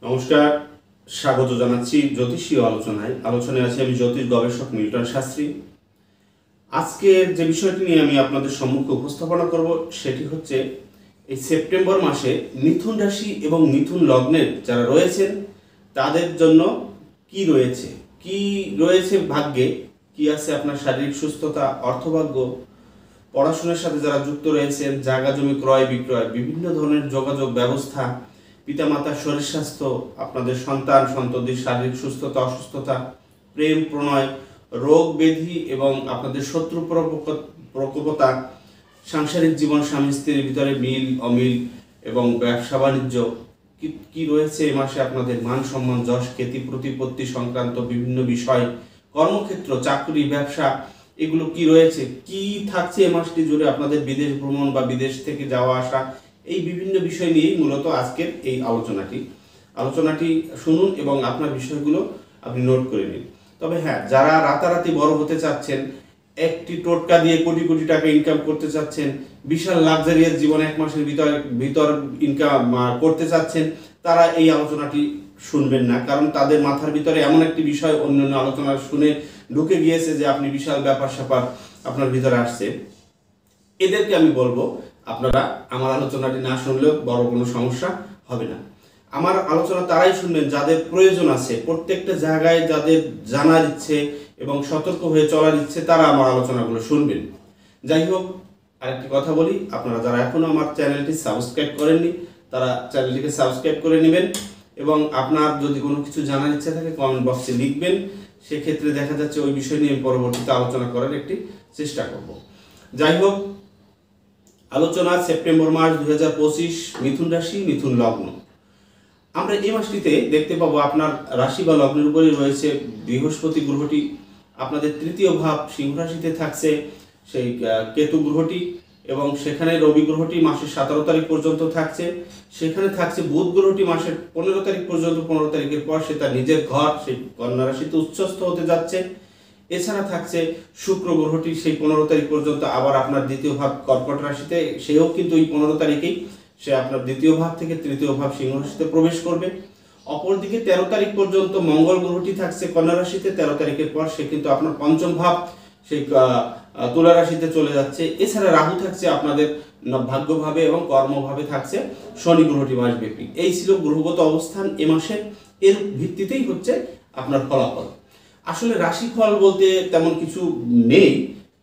নমস্কার, স্বাগত জানাচ্ছি জ্যোতিষীয় আলোচনায় আছে আমি জ্যোতিষ গবেষক মিল্টন শাস্ত্রী। আজকের যে বিষয়টি নিয়ে আমি আপনাদের সম্মুখে উপস্থাপনা করব সেটি হচ্ছে এই সেপ্টেম্বর মাসে মিথুন রাশি এবং মিথুন লগ্নের যারা রয়েছেন তাদের জন্য কি রয়েছে ভাগ্যে, কি আছে আপনার শারীরিক সুস্থতা, অর্থভাগ্য, পড়াশোনার সাথে যারা যুক্ত রয়েছেন, জায়গা জমি ক্রয় বিক্রয়, বিভিন্ন ধরনের যোগাযোগ ব্যবস্থা, পিতামাতার শরীর স্বাস্থ্য, আপনাদের সন্ততির শারীরিক সুস্থতা অসুস্থতা, প্রেম প্রণয়, রোগ ব্যাধি এবং আপনাদের শত্রু প্রকোপতা, সাংসারিক জীবন, স্বামী স্ত্রীর ভিতরে মিল অমিল এবং ব্যবসা বাণিজ্য কি রয়েছে এ মাসে, আপনাদের মান সম্মান যশ খ্যাতি প্রতিপত্তি সংক্রান্ত বিভিন্ন বিষয়, কর্মক্ষেত্র চাকরি ব্যবসা এগুলো কি রয়েছে, কি থাকছে এ মাসটি জুড়ে, আপনাদের বিদেশ ভ্রমণ বা বিদেশ থেকে যাওয়া আসা, এই বিভিন্ন বিষয় নিয়েই মূলত আজকের এই আলোচনাটি শুনুন এবং আপনার বিষয়গুলো আপনি নোট করে নিন। তবে হ্যাঁ, যারা রাতারাতি বড় হতে চাচ্ছেন, একটি টোটকা দিয়ে কোটি কোটি টাকা ইনকাম করতে চাচ্ছেন, বিশাল লাক্সারিয়াস জীবন এক মাসের ভিতর ইনকাম করতে চাচ্ছেন, তারা এই আলোচনাটি শুনবেন না। কারণ তাদের মাথার ভিতরে এমন একটি বিষয় অন্যান্য আলোচনা শুনে ঢুকে গিয়েছে যে আপনি বিশাল ব্যাপার স্যাপার আপনার ভিতরে আসছে। এদেরকে আমি বলবো আপনারা আমার আলোচনাটি না শুনলেও বড় কোনো সমস্যা হবে না। আমার আলোচনা তারাই শুনবেন যাদের প্রয়োজন আছে, প্রত্যেকটা জায়গায় যাদের জানার ইচ্ছে এবং সতর্ক হয়ে চলার ইচ্ছে, তারা আমার আলোচনাগুলো শুনবেন। যাই হোক, আরেকটি কথা বলি, আপনারা যারা এখনো আমার চ্যানেলটি সাবস্ক্রাইব করেননি তারা চ্যানেলটিকে সাবস্ক্রাইব করে নেবেন এবং আপনার যদি কোনো কিছু জানার ইচ্ছা থাকে কমেন্ট বক্সে লিখবেন। সেক্ষেত্রে দেখা যাচ্ছে ওই বিষয় নিয়ে পরবর্তীতে আলোচনা করার একটি চেষ্টা করব। যাই হোক, আলোচনা সেপ্টেম্বর মাস 2025, মিথুন রাশি মিথুন লগ্ন। আমরা এই মাসটিতে দেখতে পাবো আপনার রাশি বা লগ্নের উপরে রয়েছে বৃহস্পতি গ্রহটি, আপনাদের তৃতীয় ভাব সিংহ রাশিতে থাকছে সেই কেতু গ্রহটি, এবং সেখানে রবি গ্রহটি মাসের 17 তারিখ পর্যন্ত থাকছে, সেখানে থাকছে বুধ গ্রহটি মাসের 15 তারিখ পর্যন্ত, 15 তারিখের পর সে তার নিজের ঘর সেই কন্যা রাশিতে উচ্চস্থ হতে যাচ্ছে। এছাড়া থাকছে শুক্র গ্রহটি সেই 15 তারিখ পর্যন্ত আবার আপনার দ্বিতীয় ভাব কর্কট রাশিতে, সেও কিন্তু এই 15 তারিখেই সে আপনার দ্বিতীয় ভাব থেকে তৃতীয় ভাব সিংহ রাশিতে প্রবেশ করবে। অপরদিকে 13 তারিখ পর্যন্ত মঙ্গল গ্রহটি থাকছে কন্যা রাশিতে, 13 তারিখের পর সে কিন্তু আপনার পঞ্চম ভাব সেই তুলা রাশিতে চলে যাচ্ছে। এছাড়া রাহু থাকছে আপনাদের ভাগ্যভাবে এবং কর্মভাবে থাকছে শনি গ্রহটি মাসব্যাপী। এই ছিল গ্রহগত অবস্থান এ মাসে, এর ভিত্তিতেই হচ্ছে আপনার ফলাফল। আসলে রাশিফল বলতে তেমন কিছু নেই,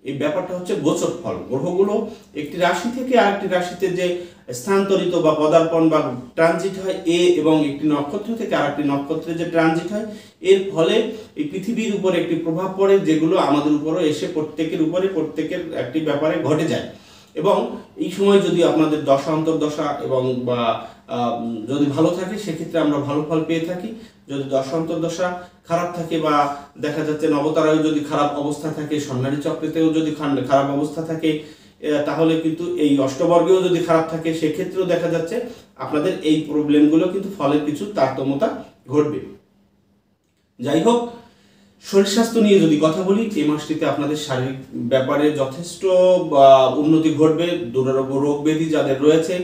এই ব্যাপারটা হচ্ছে গোচর ফল। গ্রহগুলো একটি রাশি থেকে আরেকটি রাশিতে যে স্থানান্তরিত বা পদার্পণ বা ট্রানজিট হয় এবং একটি নক্ষত্র থেকে আরেকটি নক্ষত্রে যে ট্রানজিট হয়, এর ফলে এই পৃথিবীর উপর একটি প্রভাব পড়ে, যেগুলো আমাদের উপরও এসে প্রত্যেকের একটি ব্যাপারে ঘটে যায়। এবং এই সময় যদি আপনাদের দশা অন্তর্দশা এবং বা যদি ভালো থাকে সেক্ষেত্রে আমরা ভালো ফল পেয়ে থাকি। যদি দশা অন্তর্দশা খারাপ থাকে বা দেখা যাচ্ছে নবতারায় যদি খারাপ অবস্থা থাকে, স্বর্ণালী চক্রেতেও যদি খারাপ অবস্থা থাকে, তাহলে কিন্তু এই অষ্টবর্গেও যদি খারাপ থাকে, সেক্ষেত্রেও দেখা যাচ্ছে আপনাদের এই প্রবলেমগুলো কিন্তু ফলের কিছু তারতম্যতা ঘটবে। যাই হোক, শরীর স্বাস্থ্য নিয়ে যদি কথা বলি, এই মাসটিতে আপনাদের শারীরিক ব্যাপারে যথেষ্ট উন্নতি ঘটবে। দুরারোগ্য রোগ ব্যাধি যাদের রয়েছে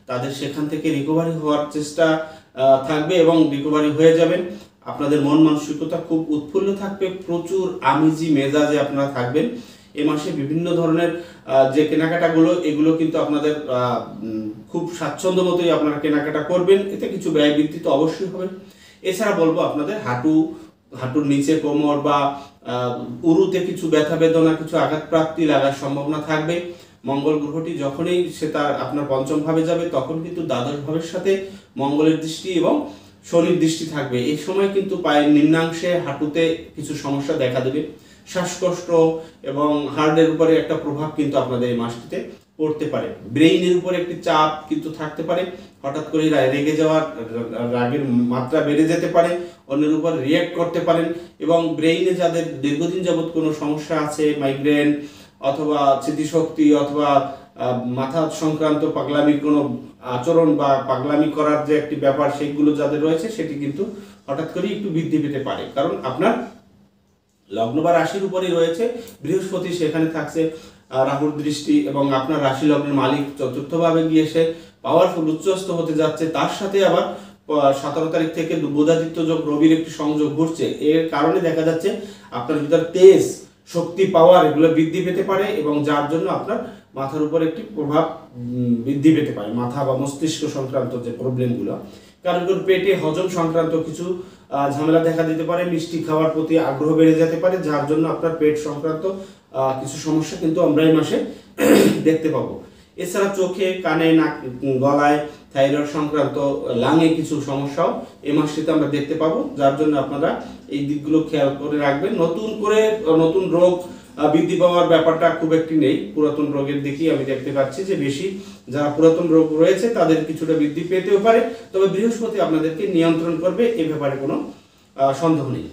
তাদের সেখান থেকে রিকভারি হওয়ার চেষ্টা থাকবে এবং রিকভারি হয়ে যাবেন। আপনাদের মন মানসিকতা খুব উৎফুল্ল থাকবে, প্রচুর আমিজি মেজাজে আপনারা থাকবেন। এ মাসে বিভিন্ন ধরনের যে কেনাকাটাগুলো, এগুলো কিন্তু আপনাদের খুব স্বাচ্ছন্দ্য মতোই আপনারা কেনাকাটা করবেন, এতে কিছু ব্যয় বৃদ্ধি তো অবশ্যই হবে। এছাড়া বলবো আপনাদের হাঁটুর নিচে, কোমর বা উরুতে কিছু ব্যথা বেদনা, কিছু আঘাতপ্রাপ্তি লাগার সম্ভাবনা থাকবে। মঙ্গল গ্রহটি যখনই সে তার আপনার পঞ্চম ভাবে যাবে, তখন কিন্তু দ্বাদশ ভাবের সাথে মঙ্গলের দৃষ্টি এবং শনির দৃষ্টি থাকবে। এই সময় কিন্তু পায়ের নিম্নাংশে, হাঁটুতে কিছু সমস্যা দেখা দেবে, শ্বাসকষ্ট এবং হার্টের উপরে একটা প্রভাব কিন্তু আপনাদের এই মাসটিতে পড়তে পারে। ব্রেইনের উপরে একটি চাপ কিন্তু থাকতে পারে, হঠাৎ করে রেগে যাওয়ার, রাগের মাত্রা বেড়ে যেতে পারে, অন্যের উপর রিয়্যাক্ট করতে পারেন। এবং ব্রেইনে যাদের দীর্ঘদিন যাবৎ কোনো সমস্যা আছে, মাইগ্রেন অথবা স্মৃতিশক্তি অথবা মাথা সংক্রান্ত পাগলামির কোনো আচরণ বা পাগলামি করার যে একটি ব্যাপার, সেইগুলো যাদের রয়েছে সেটি কিন্তু হঠাৎ করে একটু বৃদ্ধি পেতে পারে। কারণ আপনার লগ্ন বা রাশির উপরেই রয়েছে বৃহস্পতি, সেখানে থাকছে রাহুর দৃষ্টি এবং আপনার রাশি লগ্নের মালিক চতুর্থভাবে গিয়ে সে পাওয়ারফুল উচ্চস্থ হতে যাচ্ছে। তার সাথে আবার 17 তারিখ থেকে বুধাদিত্য যোগ রবির একটি সংযোগ ঘটছে, এর কারণে দেখা যাচ্ছে আপনার ভিতর তেজ, শক্তি, পাওয়ার এগুলো বৃদ্ধি পেতে পারে এবং যার জন্য আপনার মাথার উপর একটি প্রভাব বৃদ্ধি পেতে পারে, মাথা বা মস্তিষ্ক সংক্রান্ত যে প্রবলেমগুলো। কারণ পেটে হজম সংক্রান্ত কিছু ঝামেলা দেখা দিতে পারে, মিষ্টি খাওয়ার প্রতি আগ্রহ বেড়ে যেতে পারে, যার জন্য আপনার পেট সংক্রান্ত কিছু সমস্যা কিন্তু আমরা এই মাসে দেখতে পাবো। এছাড়া চোখে, কানে, নাক, গলায়, থাইরয়েড সংক্রান্ত, লাঙে কিছু সমস্যাও এই মাসটিতে আমরা দেখতে পাবো, যার জন্য আপনারা এই দিকগুলো খেয়াল করে রাখবেন। নতুন রোগ বৃদ্ধি পাওয়ার ব্যাপারটা খুব একটি নেই, পুরাতন রোগের দিকেই আমি দেখতে পাচ্ছি যে বেশি যারা পুরাতন রোগ রয়েছে তাদের কিছুটা বৃদ্ধি পেতেও পারে, তবে বৃহস্পতি আপনাদেরকে নিয়ন্ত্রণ করবে, এ ব্যাপারে কোনো সন্দেহ নেই।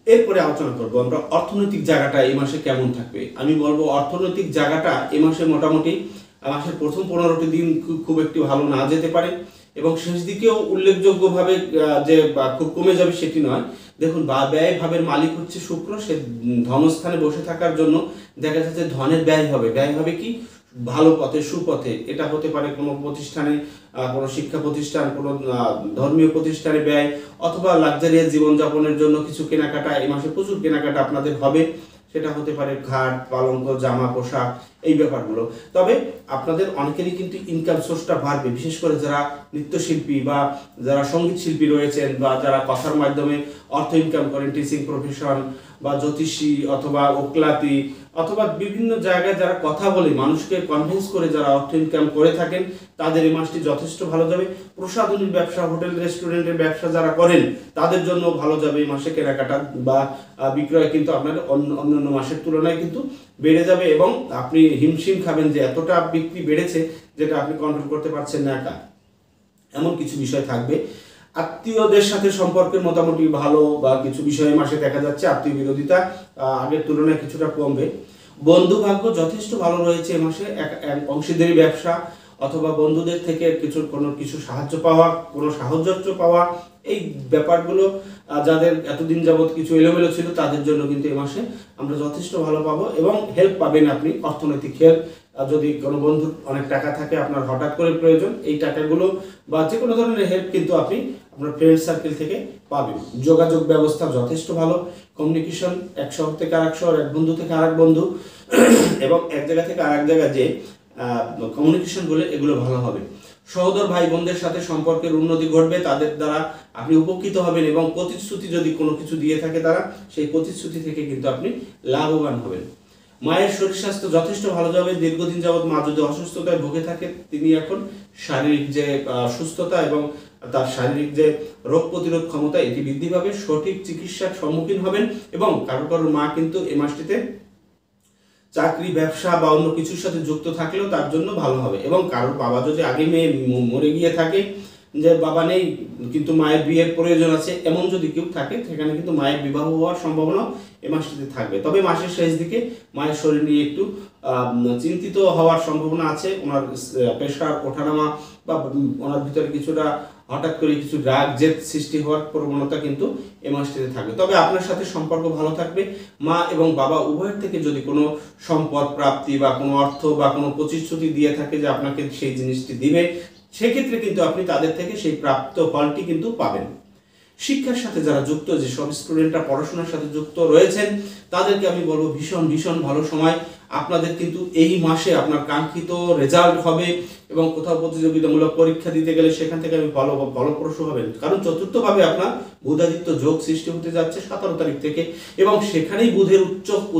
এরপরে আলোচনা করবো আমরা অর্থনৈতিক জায়গাটা এই মাসে কেমন থাকবে। আমি বলবো অর্থনৈতিক জায়গাটা এই মাসে মোটামুটি মাসের প্রথম 15টি দিন খুব একটি ভালো না যেতে পারে এবং শেষ দিকেও উল্লেখযোগ্যভাবে যে খুব কমে যাবে সেটি নয়। দেখুন, ব্যয় ভাবের মালিক হচ্ছে শুক্র, সে ধনস্থানে বসে থাকার জন্য দেখা যাচ্ছে ধনের ব্যয় হবে কি ভালো পথে, সুপথে। এটা হতে পারে কোনো প্রতিষ্ঠানে, কোনো শিক্ষা প্রতিষ্ঠান, কোনো ধর্মীয় প্রতিষ্ঠানে ব্যয়, অথবা লাক্সারিয়াস জীবনযাপনের জন্য কিছু কেনাকাটা। এই মাসে প্রচুর কেনাকাটা আপনাদের হবে, সেটা হতে পারে খাট, পালঙ্ক, জামা, পোশাক, এই ব্যাপারগুলো। তবে আপনাদের অনেকেরই কিন্তু ইনকাম সোর্সটা বাড়বে, বিশেষ করে যারা নৃত্যশিল্পী বা যারা সঙ্গীত শিল্পী রয়েছেন বা যারা কথার মাধ্যমে অর্থ ইনকাম করেন, টিচিং প্রফেশন বা জ্যোতিষী অথবা ওকলাতি অথবা বিভিন্ন জায়গায় যারা কথা বলে মানুষকে কনভিন্স করে যারা অর্থ ইনকাম করে থাকেন, তাদের এই মাসটি যথেষ্ট ভালো যাবে। প্রসাধনীর ব্যবসা, হোটেল রেস্টুরেন্টের ব্যবসা যারা করেন তাদের জন্য ভালো যাবে এই মাসে। কেনাকাটা বা বিক্রয় কিন্তু আপনার অন্যান্য মাসের তুলনায় কিন্তু বেড়ে যাবে এবং আপনি হিমশিম খাবেন যে এতটা বিক্রি বেড়েছে যেটা আপনি কন্ট্রোল করতে পারছেন না একা, এমন কিছু বিষয় থাকবে। আত্মীয়দের সাথে সম্পর্কের মোটামুটি ভালো বা কিছু বিষয়ে মাসে দেখা যাচ্ছে আত্মীয় বিরোধিতা আগের তুলনায় কিছুটা কমবে। বন্ধু ভাগ্য যথেষ্ট ভালো রয়েছে এ মাসে। অংশীদারি ব্যবসা অথবা বন্ধুদের থেকে কোনো কিছু সাহায্য পাওয়া, কোনো সাহচর্য পাওয়া, এই ব্যাপারগুলো যাদের এতদিন যাবৎ কিছু এলোমেলো ছিল তাদের জন্য কিন্তু এই মাসে আমরা যথেষ্ট ভালো পাবো এবং হেল্প পাবেন আপনি, অর্থনৈতিক হেল্প। যদি কোনো বন্ধুর অনেক টাকা থাকে, আপনার হঠাৎ করে প্রয়োজন, এই টাকাগুলো বা যে কোনো ধরনের হেল্প কিন্তু আপনি আপনার ফ্রেন্ড সার্কেল থেকে পাবেন। যোগাযোগ ব্যবস্থা যথেষ্ট ভালো, কমিউনিকেশন এক শহর থেকে আরেক শহর, এক বন্ধু থেকে আরেক বন্ধু এবং এক জায়গা থেকে আরেক জায়গায় যে কমিউনিকেশনগুলো এগুলো ভালো হবে। সহোদর ভাই বোনদের সাথে সম্পর্কের উন্নতি ঘটবে, তাদের দ্বারা আপনি উপকৃত হবেন এবং প্রতিশ্রুতি যদি কোনো কিছু দিয়ে থাকে তারা, সেই প্রতিশ্রুতি থেকে কিন্তু আপনি লাভবান হবেন। মায়ের শরীর স্বাস্থ্য যথেষ্ট ভালো যাবে। দীর্ঘদিন যাবৎ মা যদি অসুস্থতায় ভুগে থাকে, তিনি এখন শারীরিক যে সুস্থতা এবং তার শারীরিক যে রোগ প্রতিরোধ ক্ষমতা এটি বৃদ্ধি পাবে, সঠিক চিকিৎসার সম্মুখীন হবেন এবং কারো মা কিন্তু এই মাসটিতে চাকরি, ব্যবসা বা অন্য কিছুর সাথে যুক্ত থাকলেও তার জন্য ভালো হবে। এবং কারোর বাবা যদি আগে মেয়ে মরে গিয়ে থাকে, যে বাবা নেই কিন্তু মায়ের বিয়ের প্রয়োজন আছে, এমন যদি কেউ থাকে সেখানে কিন্তু মায়ের বিবাহ হওয়ার সম্ভাবনা এ মাসটিতে থাকবে। তবে মাসের শেষ দিকে মায়ের শরীর নিয়ে একটু চিন্তিত হওয়ার সম্ভাবনা আছে। ওনার প্রেশার ওঠানামা বা ওনার ভিতরে কিছুটা হঠাৎ করে কিছু রাগ জেদ সৃষ্টি হওয়ার প্রবণতা কিন্তু এ মাসটিতে থাকবে। তবে আপনার সাথে সম্পর্ক ভালো থাকবে। মা এবং বাবা উভয়ের থেকে যদি কোনো সম্পদ প্রাপ্তি বা কোনো অর্থ বা কোনো প্রতিশ্রুতি দিয়ে থাকে যে আপনাকে সেই জিনিসটি দিবে, সেক্ষেত্রে কিন্তু আপনি তাদের থেকে সেই প্রাপ্ত ফলটি কিন্তু পাবেন। শিক্ষার সাথে যারা যুক্ত, যে সব স্টুডেন্টরা পড়াশোনার সাথে যুক্ত রয়েছেন, তাদেরকে আমি বলবো ভীষণ ভালো সময়। আপনাদের কিন্তু এই মাসে আপনার কাঙ্ক্ষিত রেজাল্ট হবে এবং কোথাও প্রতিযোগিতামূলক পরীক্ষা দিতে গেলে সেখান থেকে আমি ফলপ্রসূ হবেন। কারণ চতুর্থভাবে আপনার বুধাদিত্য যোগ সৃষ্টি হতে যাচ্ছে 17 তারিখ থেকে এবং সেখানেই বুধের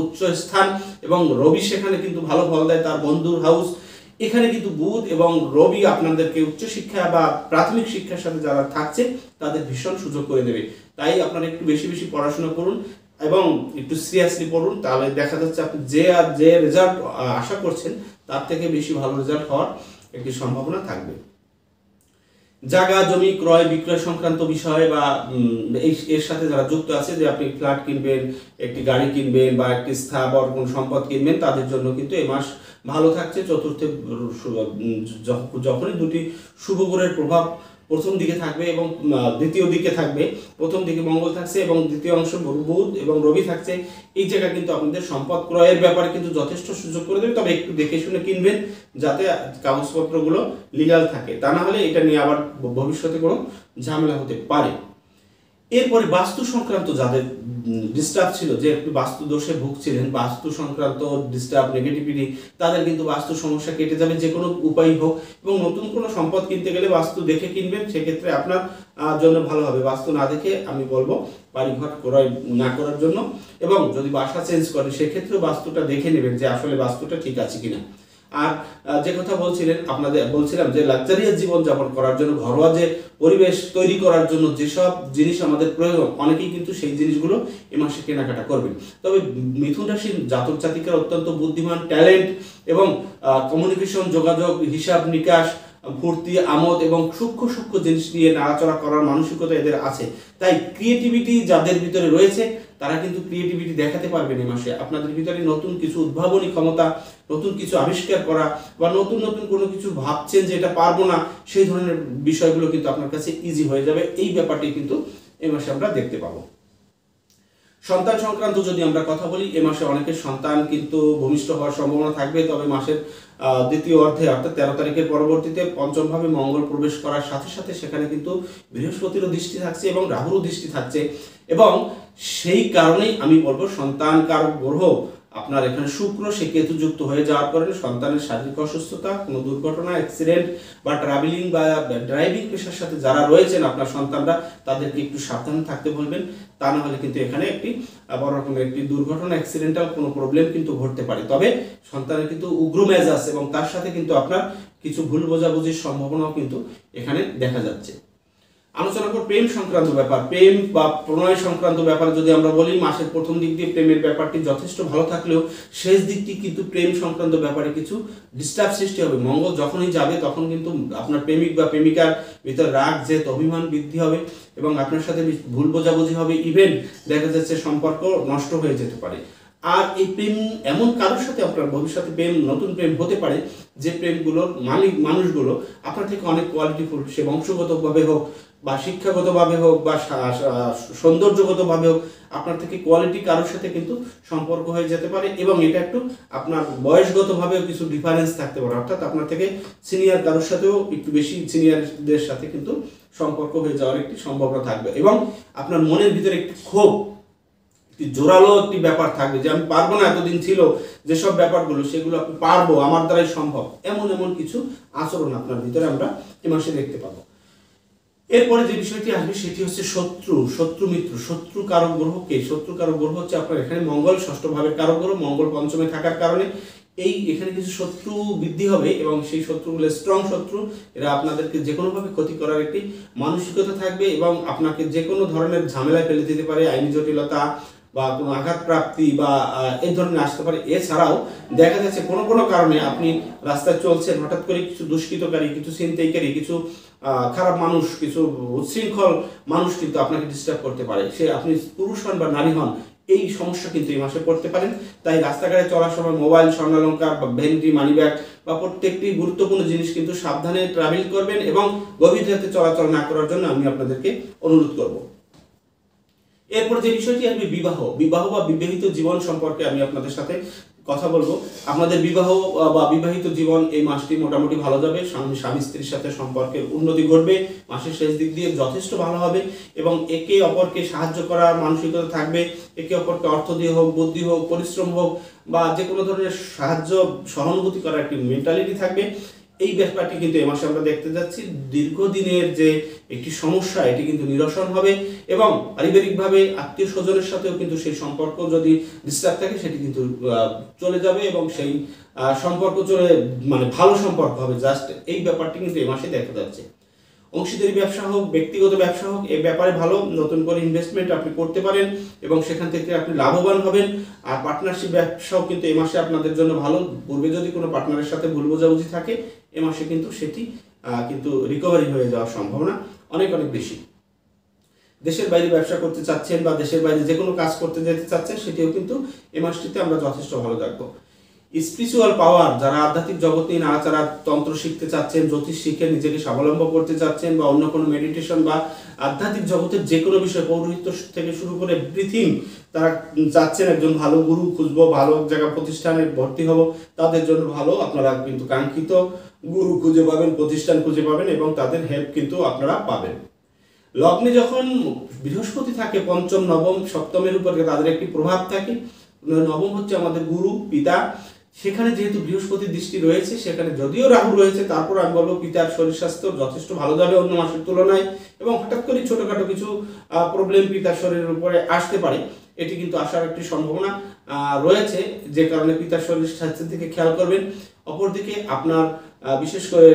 উচ্চ স্থান এবং রবি সেখানে কিন্তু ভালো ফল দেয়, তার বন্ধুর হাউস। এখানে কিন্তু বুধ এবং রবি আপনাদেরকে উচ্চশিক্ষা বা প্রাথমিক শিক্ষার সাথে যারা থাকছে তাদের ভীষণ সুযোগ করে দেবে। তাই আপনারা একটু বেশি পড়াশোনা করুন এবং একটু সিরিয়াসলি পড়ুন, তাহলে দেখা যাচ্ছে আপনি যে রেজাল্ট আশা করছেন তার থেকে বেশি ভালো রেজাল্ট হওয়ার একটি সম্ভাবনা থাকবে। জায়গা জমি ক্রয় বিক্রয় সংক্রান্ত বিষয় বা এর সাথে যারা যুক্ত আছে, যে আপনি ফ্ল্যাট কিনবেন, একটি গাড়ি কিনবেন বা একটি স্থাবর কোন সম্পদ কিনবেন, তাদের জন্য কিন্তু এই মাস ভালো থাকছে। চতুর্থে যখনই দুটি শুভ গ্রহের প্রভাব প্রথম দিকে থাকবে এবং দ্বিতীয় দিকে থাকবে। প্রথম দিকে মঙ্গল থাকছে এবং দ্বিতীয় অংশ বুধ এবং রবি থাকছে। এই জায়গা কিন্তু আপনাদের সম্পদ ক্রয়ের ব্যাপারে কিন্তু যথেষ্ট সুযোগ করে দেবে, তবে একটু দেখে শুনে কিনবেন যাতে কাগজপত্রগুলো লিগাল থাকে, তা না হলে এটা নিয়ে আবার ভবিষ্যতে কোনো ঝামেলা হতে পারে। এরপরে বাস্তু সংক্রান্ত যাদের ডিস্টার্ব ছিল, যে একটু বাস্তু দোষে ভুগছিলেন, বাস্তু সংক্রান্ত ডিস্টার্ব নেগেটিভিটি, তাদের কিন্তু বাস্তু সমস্যা কেটে যাবে যে কোনো উপায় হোক। এবং নতুন কোনো সম্পদ কিনতে গেলে বাস্তু দেখে কিনবেন, সেক্ষেত্রে আপনার জন্য ভালো হবে। বাস্তু না দেখে আমি বলবো বাড়িঘর ক্রয় না করার জন্য। এবং যদি বাসা চেঞ্জ করেন সেক্ষেত্রেও বাস্তুটা দেখে নেবেন যে আসলে বাস্তুটা ঠিক আছে কিনা। আর যে কথা বলছিলাম যে লাক্সারিয়াস জীবন যাপন করার জন্য, ঘরোয়া যে পরিবেশ তৈরি করার জন্য যেসব জিনিস আমাদের প্রয়োজন, অনেকেই কিন্তু সেই জিনিসগুলো এ মাসে কেনাকাটা করবেন। তবে মিথুন রাশির জাতক জাতিকারা অত্যন্ত বুদ্ধিমান, ট্যালেন্ট এবং কমিউনিকেশন, যোগাযোগ, হিসাব নিকাশ, ফুর্তি, আমোদ এবং সূক্ষ্ম জিনিস নিয়ে নাড়াচড়া করার মানসিকতা এদের আছে। তাই ক্রিয়েটিভিটি যাদের ভিতরে রয়েছে তারা কিন্তু ক্রিয়েটিভিটি দেখাতে পারবেন এই মাসে। আপনাদের ভিতরে নতুন কিছু উদ্ভাবনী ক্ষমতা, নতুন কিছু আবিষ্কার করা বা নতুন কোনো কিছু ভাবছেন যে এটা পারবো না, সেই ধরনের বিষয়গুলো কিন্তু আপনার কাছে ইজি হয়ে যাবে। এই ব্যাপারটি কিন্তু এই মাসে আমরা দেখতে পাবো। সন্তান সংক্রান্ত যদি আমরা কথা বলি, এ মাসে অনেকের সন্তান কিন্তু ভূমিষ্ঠ হওয়ার সম্ভাবনা থাকবে। তবে মাসের দ্বিতীয় অর্ধে অর্থাৎ 13 তারিখের পরবর্তীতে পঞ্চমভাবে মঙ্গল প্রবেশ করার সাথে সাথে সেখানে কিন্তু বৃহস্পতিরও দৃষ্টি থাকছে এবং রাহুরও দৃষ্টি থাকছে। এবং সেই কারণেই আমি বলবো সন্তান কারক গ্রহ আপনার এখানে শুক্র, সে কেতু যুক্ত হয়ে যাওয়ার কারণে সন্তানের শারীরিক অসুস্থতা, কোনো দুর্ঘটনা, অ্যাক্সিডেন্ট বা ট্রাভেলিং বা ড্রাইভিং পেশার সাথে যারা রয়েছেন আপনার সন্তানরা, তাদেরকে একটু সাবধান থাকতে বলবেন। তা না হলে কিন্তু এখানে একটি বড় রকমের একটি দুর্ঘটনা, অ্যাক্সিডেন্টাল কোনো প্রবলেম কিন্তু ঘটতে পারে। তবে সন্তানের কিন্তু উগ্র মেজাজ এবং তার সাথে কিন্তু আপনার কিছু ভুল বোঝাবুঝির সম্ভাবনাও কিন্তু এখানে দেখা যাচ্ছে। আলোচনা করব প্রেম সংক্রান্ত ব্যাপার। প্রেম বা প্রণয় সংক্রান্ত ব্যাপারে যদি আমরা বলি, মাসের প্রথম দিক দিয়ে প্রেমের ব্যাপারটি যথেষ্ট ভালো থাকলেও শেষ দিকটি কিন্তু প্রেম সংক্রান্ত ব্যাপারে কিছু ডিস্টার্ব সৃষ্টি হবে। মঙ্গল যখনই যাবে তখন কিন্তু আপনার প্রেমিক বা প্রেমিকার ভিতর রাগ, জেদ, অভিমান বৃদ্ধি হবে এবং আপনার সাথে ভুল বোঝাবুঝি হবে। ইভেন দেখা যাচ্ছে সম্পর্ক নষ্ট হয়ে যেতে পারে। আর এই প্রেম এমন কারোর সাথে আপনার ভবিষ্যতে নতুন প্রেম হতে পারে যে প্রেমগুলোর মানুষগুলো আপনার থেকে অনেক কোয়ালিটিফুল, সে বংশগতভাবে হোক বা শিক্ষাগতভাবে হোক বা সৌন্দর্যগতভাবে হোক, আপনার থেকে কোয়ালিটি কারোর সাথে কিন্তু সম্পর্ক হয়ে যেতে পারে। এবং এটা একটু আপনার বয়সগতভাবেও কিছু ডিফারেন্স থাকতে পারে, অর্থাৎ আপনার থেকে সিনিয়র কারোর সাথেও একটু বেশি সিনিয়রদের সাথে কিন্তু সম্পর্ক হয়ে যাওয়ার একটি সম্ভাবনা থাকবে। এবং আপনার মনের ভিতরে একটি ক্ষোভ, জোরালো একটি ব্যাপার থাকবে যে আমি পারবো না, এতদিন ছিল যেসব ব্যাপারগুলো সেগুলো আপনি পারবো, আমার দ্বারাই সম্ভব, এমন কিছু আচরণ আপনার ভিতরে আমরা এই মাসে দেখতে পাবো। এরপরে যে বিষয়টি আসবে সেটি হচ্ছে শত্রু মিত্র। শত্রু কারক গ্রহকে, শত্রু কারক গ্রহ হচ্ছে আপনার এখানে মঙ্গল, ষষ্ঠ ভাবের কারক গ্রহ। মঙ্গল পঞ্চমে থাকার কারণে এখানে কিছু শত্রু বৃদ্ধি হবে এবং সেই শত্রুগুলো স্ট্রং শত্রু, এরা আপনাদেরকে যে কোনোভাবে ক্ষতি করার একটি মানসিকতা থাকবে এবং আপনাকে যে কোনো ধরনের ঝামেলায় ফেলে দিতে পারে, আইনি জটিলতা বা কোনো আঘাত প্রাপ্তি বা এই ধরনের আসতে পারে। এছাড়াও দেখা যাচ্ছে কোনো কারণে আপনি রাস্তায় চলছেন, হঠাৎ করে কিছু দুষ্কৃতকারী, কিছু ছিনতাইকারী, কিছু খারাপ মানুষ, কিছু উচ্ছৃঙ্খল মানুষ কিন্তু আপনাকে ডিস্টার্ব করতে পারে। সে আপনি পুরুষ হন বা নারী হন, এই সমস্যা কিন্তু এই মাসে পড়তে পারেন। তাই রাস্তাঘাটে চলার সময় মোবাইল, স্বর্ণালঙ্কার বা ভ্যানিটি, মানিব্যাগ বা প্রত্যেকটি গুরুত্বপূর্ণ জিনিস কিন্তু সাবধানে ট্রাভেল করবেন এবং গভীর রাতে চলাচল না করার জন্য আমি আপনাদেরকে অনুরোধ করব। এরপর যে বিষয়টি আসবে বিবাহ বা বিবাহিত জীবন সম্পর্কে আমি আপনাদের সাথে কথা বলবো। আপনাদের বিবাহ বা বিবাহিত জীবন এই মাসটি মোটামুটি ভালো যাবে। স্বামী স্ত্রীর সাথে সম্পর্কের উন্নতি ঘটবে, মাসের শেষ দিক দিয়ে যথেষ্ট ভালো হবে এবং একে অপরকে সাহায্য করার মানসিকতা থাকবে। একে অপরকে অর্থ দিয়ে হোক, বুদ্ধি হোক, পরিশ্রম হোক বা যে কোনো ধরনের সাহায্য, সহানুভূতি করার একটি মেন্টালিটি থাকবে। এই ব্যাপারটি কিন্তু এই মাসে আমরা দেখতে যাচ্ছি। দীর্ঘদিনের যে একটি সমস্যা, এটি কিন্তু নিরসন হবে এবং পারিবারিকভাবে আত্মীয় স্বজনের সাথেও কিন্তু সেই সম্পর্ক যদি ডিস্টার্ব থাকে সেটি কিন্তু চলে যাবে এবং সেই সম্পর্ক ভালো সম্পর্ক হবে। জাস্ট এই ব্যাপারটি কিন্তু এই মাসে দেখা যাচ্ছে। অংশীদারি ব্যবসা হোক, ব্যক্তিগত ব্যবসা হোক, এই ব্যাপারে ভালো নতুন করে ইনভেস্টমেন্ট আপনি করতে পারেন এবং সেখান থেকে আপনি লাভবান হবেন। আর পার্টনারশিপ ব্যবসাও কিন্তু এই মাসে আপনাদের জন্য ভালো। পূর্বে যদি কোনো পার্টনারের সাথে ভুল বোঝাবুঝি থাকে, এ মাসে কিন্তু সেটি কিন্তু রিকভারি হয়ে যাওয়ার সম্ভাবনা অনেক বেশি। দেশের বাইরে ব্যবসা করতে চাচ্ছেন বা দেশের বাইরে যে কোনো কাজ করতে যেতে চাচ্ছেন, সেটিও কিন্তু এই মাসটিতে আমরা যথেষ্ট ভালো থাকবো। স্পিরিচুয়াল পাওয়ার, যারা আধ্যাত্মিক জগৎ নিয়ে নাড়াচাড়া তন্ত্র শিখতে চাচ্ছেন, জ্যোতিষ শিখে নিজেকে স্বাবলম্বন করতে চাচ্ছেন, বা অন্য কোনো মেডিটেশন বা আধ্যাত্মিক জগতের যে কোনো বিষয়, পৌরোহিত্য থেকে শুরু করে এভরিথিং তারা চাচ্ছেন একজন ভালো গুরু খুঁজবো, ভালো এক জায়গা প্রতিষ্ঠানে ভর্তি হব, তাদের জন্য ভালো আপনারা কিন্তু কাঙ্ক্ষিত গুরু খুঁজে পাবেন, প্রতিষ্ঠান খুঁজে পাবেন এবং তাদের হেল্প কিন্তু আপনারা পাবেন। লগ্নে যখন বৃহস্পতি থাকে পঞ্চম, নবম, সপ্তমের উপরে তাদের একটি প্রভাব থাকে। নবম হচ্ছে আমাদের গুরু, পিতা। সেখানে যেহেতু বৃহস্পতির দৃষ্টি রয়েছে, সেখানে যদিও রাহু রয়েছে, তারপর আমি বলবো পিতার শরীর স্বাস্থ্য যথেষ্ট ভালো যাবে অন্য মাসের তুলনায়, এবং হঠাৎ করে ছোটখাটো কিছু প্রবলেম পিতার শরীরের উপরে আসতে পারে, এটি কিন্তু আসার একটি সম্ভাবনা রয়েছে, যে কারণে পিতার শরীর স্বাস্থ্যের দিকে খেয়াল করবেন। অপরদিকে আপনার বিশেষ করে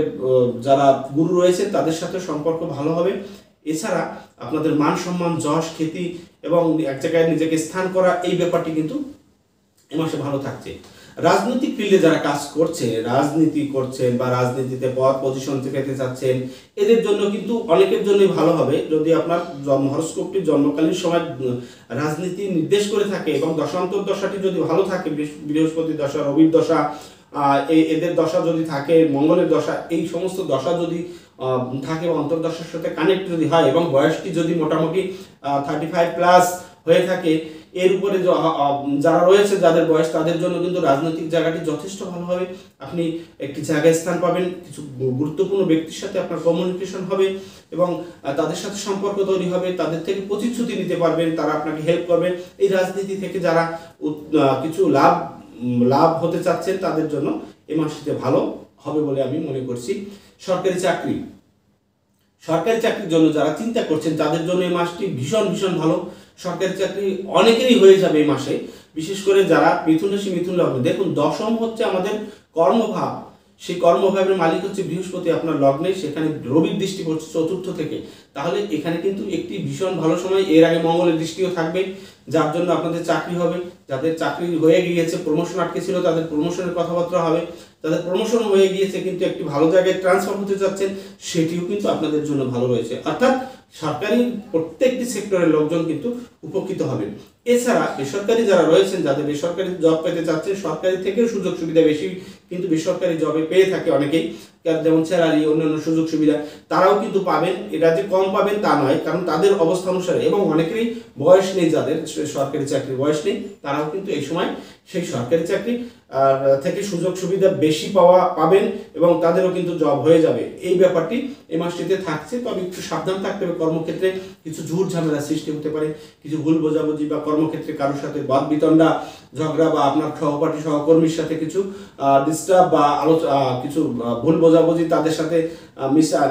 যারা গুরু রয়েছেন তাদের সাথে সম্পর্ক ভালো হবে। এছাড়া আপনাদের মান সম্মান, যশ, খ্যাতি এবং এক জায়গায় নিজেকে স্থান করা, এই ব্যাপারটি কিন্তু এ মাসে ভালো থাকছে। রাজনৈতিক ফিল্ডে যারা কাজ করছে, রাজনীতি করছেন বা রাজনীতিতে পদ পজিশন পেতে চাচ্ছেন, এদের জন্য কিন্তু অনেকের জন্যই ভালো হবে যদি আপনার হরস্কোপটি জন্মকালীন সময় রাজনীতি নির্দেশ করে থাকে এবং দশান্তর দশাটি যদি ভালো থাকে, বৃহস্পতি দশা, রবির দশা, এদের দশা যদি থাকে, মঙ্গলের দশা, এই সমস্ত দশা যদি থাকে বা অন্তর্দশার সাথে কানেক্ট যদি হয় এবং বয়সটি যদি মোটামুটি 35+ হয়ে থাকে, এর উপরে যারা রয়েছে, যাদের বয়স, তাদের জন্য কিন্তু রাজনৈতিক জায়গাটি যথেষ্ট ভালো হবে। আপনি একটি জায়গায় স্থান পাবেন, কিছু গুরুত্বপূর্ণ ব্যক্তির সাথে আপনার কমিউনিকেশন হবে এবং তাদের সাথে সম্পর্ক তৈরি হবে, তাদের থেকে প্রতিশ্রুতি নিতে পারবেন, তারা আপনাকে হেল্প করবে। এই রাজনীতি থেকে যারা কিছু লাভ হতে চাচ্ছেন, তাদের জন্য এই মাসটিতে ভালো হবে বলে আমি মনে করছি। সরকারি চাকরির জন্য যারা চিন্তা করছেন, তাদের জন্য এই মাসটি ভীষণ ভীষণ ভালো। সরকারি চাকরি অনেকেরই হয়ে যাবে এই মাসে, বিশেষ করে যারা মিথুন রাশি, মিথুন লগ্ন। দেখুন, দশম হচ্ছে আমাদের কর্মভাব, সেই কর্মভাবের মালিক হচ্ছে বৃহস্পতি আপনার লগ্নে, সেখানে রবির দৃষ্টি পড়ছে চতুর্থ থেকে। তাহলে এখানে কিন্তু একটি ভীষণ ভালো সময়। এর আগে মঙ্গলের দৃষ্টিও থাকবে, যার জন্য আপনাদের চাকরি হবে। যাদের চাকরি হয়ে গিয়েছে, প্রমোশন আটকে ছিল, তাদের প্রমোশনের কথাবার্তা হবে। তাদের প্রমোশন হয়ে গিয়েছে কিন্তু একটি ভালো জায়গায় ট্রান্সফার হতে যাচ্ছেন, সেটিও কিন্তু আপনাদের জন্য ভালো রয়েছে। অর্থাৎ সরকারি প্রত্যেকটি সেক্টরের লোকজন কিন্তু উপকৃত হবেন। এছাড়া বেসরকারি যারা রয়েছেন, যাদের বেসরকারি জব পেতে চাচ্ছেন, সরকারি থেকেও সুযোগ সুবিধা বেশি কিন্তু বেসরকারি জবে পেয়ে থাকে অনেকেই, যেমন স্যালারি, অন্যান্য সুযোগ সুবিধা তারাও কিন্তু পাবেন। এটা যে কম পাবেন তা নয়, কারণ তাদের অবস্থা অনুসারে, এবং অনেকেরই বয়স নেই, যাদের সরকারি চাকরির বয়স নেই, তারাও কিন্তু এই সময় সেই সরকারি চাকরি থেকে সুযোগ সুবিধা বেশি পাবেন এবং তাদেরও কিন্তু জব হয়ে যাবে। এই ব্যাপারটি এই মাসটিতে থাকছে। তবে একটু সাবধান থাকতে হবে, কর্মক্ষেত্রে কিছু ঝুট ঝামেলা সৃষ্টি হতে পারে, কিছু ভুল বোঝাবুঝি বা কর্মক্ষেত্রে কারোর সাথে বাদ বিতণ্ডা, ঝগড়া, বা আপনার সহপাঠী সহকর্মীর সাথে কিছু ডিস্টার্ব বা কিছু ভুল বোঝাবুঝি, তাদের সাথে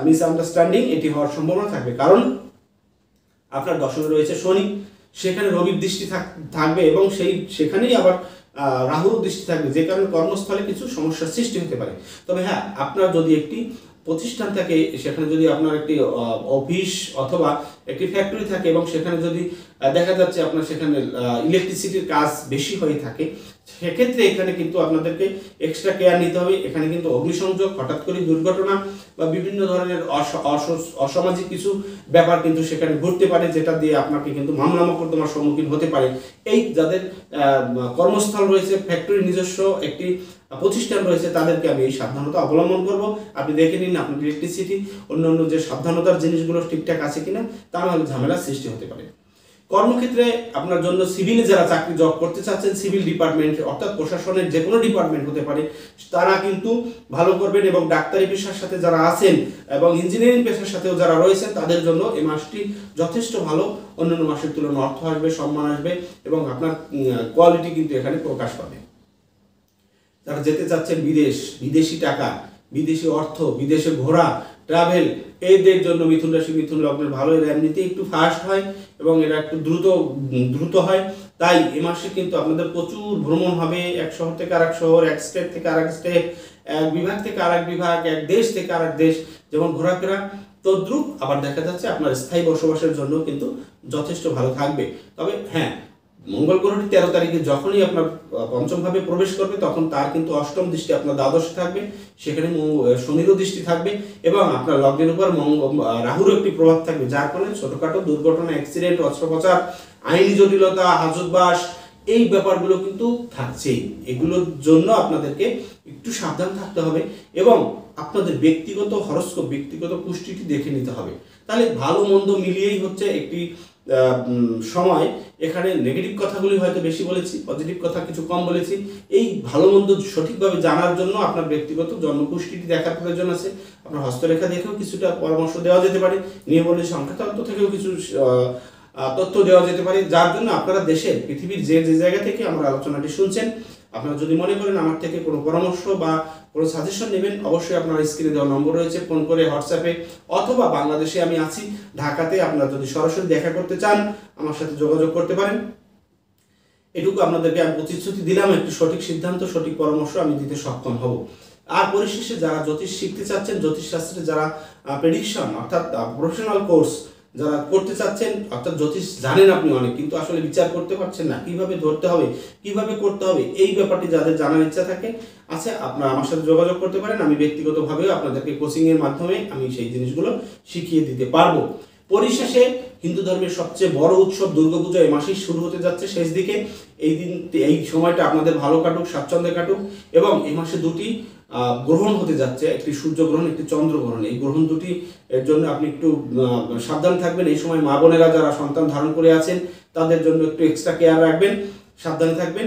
মিসআন্ডারস্ট্যান্ডিং, এটি হওয়ার সম্ভাবনা থাকবে। কারণ আপনার দশমে রয়েছে শনি, সেখানে রবির দৃষ্টি থাকবে এবং সেখানেই আবার রাহুর দৃষ্টি থাকবে, যে কারণে কর্মস্থলে কিছু সমস্যার সৃষ্টি হতে পারে। তবে হ্যাঁ, আপনার যদি একটি প্রতিষ্ঠান থাকে, সেখানে যদি আপনার একটি অফিস অথবা একটি ফ্যাক্টরি থাকে এবং সেখানে যদি দেখা যাচ্ছে আপনার সেখানে ইলেকট্রিসিটির কাজ বেশি হয়ে থাকে, সেক্ষেত্রে এখানে কিন্তু আপনাদেরকে এক্সট্রা কেয়ার নিতে হবে। এখানে কিন্তু অগ্নিসংযোগ, হঠাৎ করে দুর্ঘটনা বা বিভিন্ন ধরনের অসামাজিক কিছু ব্যাপার কিন্তু সেখানে ঘটতে পারে, যেটা দিয়ে আপনাকে কিন্তু মামলা মোকদ্দমার সম্মুখীন হতে পারে। এই যাদের কর্মস্থল রয়েছে, ফ্যাক্টরি নিজস্ব একটি প্রতিষ্ঠান রয়েছে, তাদেরকে আমি এই সাবধানতা অবলম্বন করব। আপনি দেখে নিন আপনার ইলেকট্রিসিটি, অন্যান্য যে সাবধানতার জিনিসগুলো ঠিকঠাক আছে কিনা, তা নাহলে ঝামেলার সৃষ্টি হতে পারে। কর্মক্ষেত্রে আপনার জন্য সিভিলে যারা চাকরি জব করতে চাচ্ছেন, সিভিল ডিপার্টমেন্ট অর্থাৎ প্রশাসনের যে কোনো ডিপার্টমেন্ট হতে পারে, তারা কিন্তু ভালো করবেন। এবং ডাক্তারি পেশার সাথে যারা আছেন এবং ইঞ্জিনিয়ারিং পেশার সাথেও যারা রয়েছেন, তাদের জন্য এই মাসটি যথেষ্ট ভালো। অন্যান্য মাসের তুলনায় অর্থ আসবে, সম্মান আসবে এবং আপনার কোয়ালিটি কিন্তু এখানে প্রকাশ পাবে। যারা যেতে চাচ্ছেন বিদেশি টাকা, বিদেশি অর্থ, বিদেশে ঘোরা, ট্রাভেল, এদের জন্য মিথুন রাশি, মিথুন লগ্নের ভালো। এরা এমনিতেই একটু ফাস্ট হয় এবং এরা একটু দ্রুত হয়। তাই এ মাসে কিন্তু আপনাদের প্রচুর ভ্রমণ হবে, এক শহর থেকে আরেক শহর, এক স্টেট থেকে আরেক স্টেট, এক বিভাগ থেকে আরেক বিভাগ, এক দেশ থেকে আরেক দেশ, যেমন ঘোরাফেরা তদ্রুপ। আবার দেখা যাচ্ছে আপনার স্থায়ী বসবাসের জন্য কিন্তু যথেষ্ট ভালো থাকবে। তবে হ্যাঁ, মঙ্গল গ্রহটি 13 তারিখে যখনই আপনার পঞ্চম ভাবে প্রবেশ করবে, তখন তার কিন্তু অষ্টম দৃষ্টি আপনার দ্বাদশে থাকবে, সেখানে শনিরও দৃষ্টি থাকবে এবং আপনার লগ্নের উপর রাহুরও একটি প্রভাব থাকবে, যার কারণে ছোটখাটো দুর্ঘটনা, অ্যাক্সিডেন্ট, অস্ত্রোপচার, আইনি জটিলতা, হাজতবাস, এই ব্যাপারগুলো কিন্তু থাকছেই। এগুলোর জন্য আপনাদেরকে একটু সাবধান থাকতে হবে এবং আপনাদের ব্যক্তিগত হরস্কোপ, ব্যক্তিগত পুষ্টিটি দেখে নিতে হবে। তাহলে ভালো মন্দ মিলিয়েই হচ্ছে একটি সময়। এখানে নেগেটিভ কথাগুলি হয়তো বেশি বলেছি, পজিটিভ কথা কিছু কম বলেছি। এই ভালো মন্দ সঠিকভাবে জানার জন্য আপনার ব্যক্তিগত জন্মপুষ্টিটি দেখার প্রয়োজন আছে। আপনার হস্তরেখা দেখেও কিছুটা পরামর্শ দেওয়া যেতে পারে, নিয়মাবলী সংখ্যাতন্ত্র থেকেও কিছু তথ্য দেওয়া যেতে পারে, যার জন্য আপনারা দেশের পৃথিবীর যে যে জায়গা থেকে আমার আলোচনাটি শুনছেন, আপনারা যদি মনে করেন আমার থেকে কোনো পরামর্শ বা কোনো সাজেশন নেবেন, অবশ্যই আপনার স্ক্রিনে দেওয়া নম্বর রয়েছে, ফোন করে, হোয়াটসঅ্যাপে, অথবা বাংলাদেশে আমি আছি ঢাকাতে, আপনারা যদি সরাসরি দেখা করতে চান আমার সাথে যোগাযোগ করতে পারেন। এটুকু আপনাদেরকে আমি প্রতিশ্রুতি দিলাম, একটি সঠিক সিদ্ধান্ত, সঠিক পরামর্শ আমি দিতে সক্ষম হব। আর পরিশেষে যারা জ্যোতিষ শিখতে চাচ্ছেন, জ্যোতিষশাস্ত্রে যারা প্রেডিকশন অর্থাৎ প্রফেশনাল কোর্স যারা করতে চাচ্ছেন, অর্থাৎ জ্যোতিষ জানেন আপনি অনেক, কিন্তু আসলে বিচার করতে পারছেন না, কিভাবে ধরতে হবে, কিভাবে করতে হবে, এই ব্যাপারটি যাদের জানার ইচ্ছা থাকে আছে, আপনারা আমার সাথে যোগাযোগ করতে পারেন। আমি ব্যক্তিগতভাবেও আপনাদেরকে কোচিংয়ের মাধ্যমে আমি সেই জিনিসগুলো শিখিয়ে দিতে পারবো। পরিশেষে হিন্দু ধর্মের সবচেয়ে বড় উৎসব দুর্গাপূজা এই মাসেই শুরু হতে যাচ্ছে শেষ দিকে। এই সময়টা আপনাদের ভালো কাটুক, স্বাচ্ছন্দ্যে কাটুক। এবং এই মাসে দুটি গ্রহণ হতে যাচ্ছে, একটি সূর্যগ্রহণ, একটি চন্দ্রগ্রহণ। এই গ্রহণ দুটি এর জন্য আপনি একটু সাবধান থাকবেন। এই সময় মা বোনেরা যারা সন্তান ধারণ করে আছেন তাদের জন্য একটু এক্সট্রা কেয়ার রাখবেন, সাবধানে থাকবেন।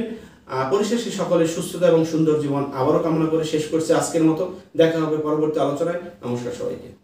পরিশেষে সকলের সুস্থতা এবং সুন্দর জীবন আবারও কামনা করে শেষ করছি আজকের মতো। দেখা হবে পরবর্তী আলোচনায়। নমস্কার সবাইকে।